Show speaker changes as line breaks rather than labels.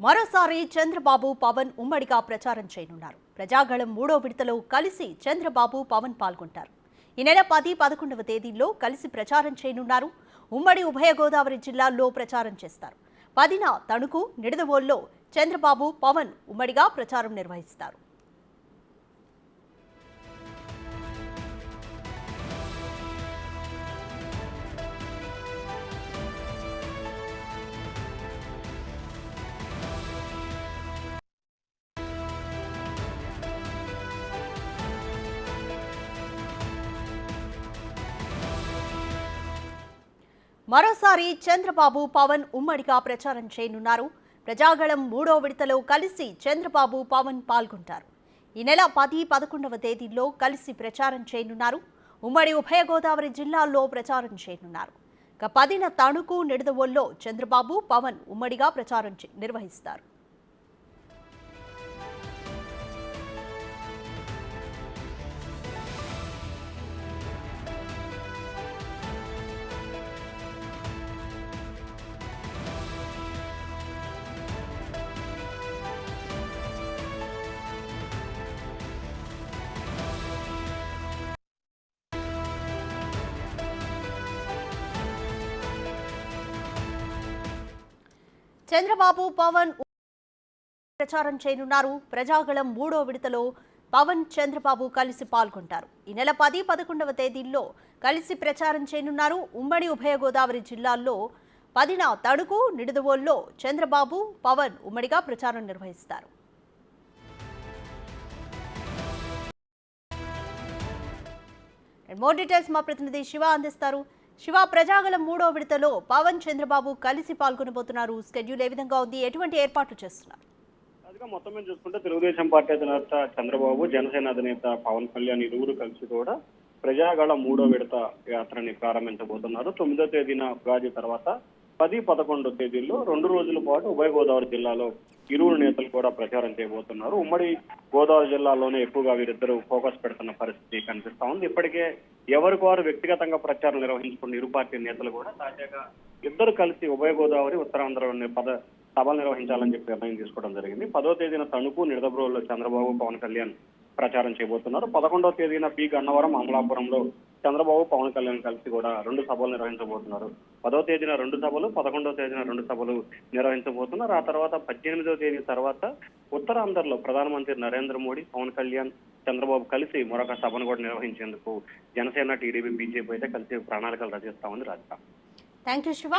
మరోసారి చంద్రబాబు పవన్ ఉమ్మడిగా ప్రచారం చేయనున్నారు. ప్రజాగళం 3వ విడతలో కలిసి చంద్రబాబు పవన్ పాల్గొంటారు. ఈ నెల 10, 11వ తేదీల్లో కలిసి ప్రచారం చేయనున్నారు. ఉమ్మడి ఉభయ గోదావరి జిల్లాల్లో ప్రచారం చేస్తారు. 10న తణుకు, నిడదవోలులో చంద్రబాబు పవన్ ఉమ్మడిగా ప్రచారం నిర్వహిస్తారు. మరోసారి చంద్రబాబు పవన్ ఉమ్మడిగా ప్రచారం చేయనున్నారు. ప్రజాగళం 3వ విడతలో కలిసి చంద్రబాబు పవన్ పాల్గొంటారు. ఈ నెల 10, 11వ తేదీల్లో కలిసి ప్రచారం చేయనున్నారు. ఉమ్మడి ఉభయ గోదావరి జిల్లాల్లో ప్రచారం చేయనున్నారు. 10న తణుకు, నిడదవోలులో చంద్రబాబు పవన్ ఉమ్మడిగా ప్రచారం నిర్వహిస్తారు. చంద్రబాబు పవన్ ప్రచారం చేయనున్నారు. ప్రజాగళం 3వ విడతలో పవన్, చంద్రబాబు కలిసి పాల్గొంటారు. ఈ నెల 10, 11వ తేదీల్లో కలిసి ప్రచారం చేయనున్నారు. ఉమ్మడి ఉభయ గోదావరి జిల్లాల్లో 10న తణుకు, నిడదవోలులో చంద్రబాబు పవన్ ఉమ్మడిగా ప్రచారం నిర్వహిస్తారు. మోర్ డీటెయిల్స్ మా ప్రతినిధి శివ అందిస్తారు. శివ, ప్రజాగళం 3వ విడతలో పవన్, చంద్రబాబు కలిసి పాల్గొనబోతున్నారు. స్కెడ్యూల్ ఏ విధంగా ఉంది? ఎటువంటి ఏర్పాట్లు చేస్తున్నారు?
మొత్తం మీద చూసుకుంటే తెలుగుదేశం పార్టీ అధినేత చంద్రబాబు, జనసేన అధినేత పవన్ కళ్యాణ్ ఇరువురు కలిసి కూడా ప్రజాగళం 3వ విడత యాత్రని ప్రారంభించబోతున్నారు. 9వ తేదీన ఉగాది తర్వాత 10, 11 తేదీల్లో 2 రోజుల పాటు ఉభయ గోదావరి జిల్లాలో ఇరువురు నేతలు కూడా ప్రచారం చేయబోతున్నారు. ఉమ్మడి గోదావరి జిల్లాలోనే ఎక్కువగా వీరిద్దరూ ఫోకస్ పెడుతున్న పరిస్థితి కనిపిస్తా ఉంది. ఇప్పటికే ఎవరికి వారు వ్యక్తిగతంగా ప్రచారం నిర్వహించుకున్న ఇరు పార్టీ నేతలు కూడా తాజాగా ఇద్దరు కలిసి ఉభయ గోదావరి, ఉత్తరాంధ్రలోని సభలు నిర్వహించాలని చెప్పి నిర్ణయం తీసుకోవడం జరిగింది. 10వ తేదీన తణుకు, నిడదవోలులో చంద్రబాబు, పవన్ కళ్యాణ్ ప్రచారం చేయబోతున్నారు. 11వ తేదీన పి గన్నవరం, అమలాపురంలో చంద్రబాబు, పవన్ కళ్యాణ్ కలిసి కూడా 2 సభలు నిర్వహించబోతున్నారు. 10వ తేదీన 2 సభలు, 11వ తేదీన 2 సభలు నిర్వహించబోతున్నారు. ఆ తర్వాత 18వ తేదీ తర్వాత ఉత్తరాంధ్రలో ప్రధానమంత్రి నరేంద్ర మోడీ, పవన్ కళ్యాణ్, చంద్రబాబు కలిసి మరొక సభను కూడా నిర్వహించేందుకు జనసేన, టీడీపీ, బీజేపీ అయితే కలిసి ప్రణాళికలు రచిస్తా ఉంది. రాజధాని.
Thank you Shiva.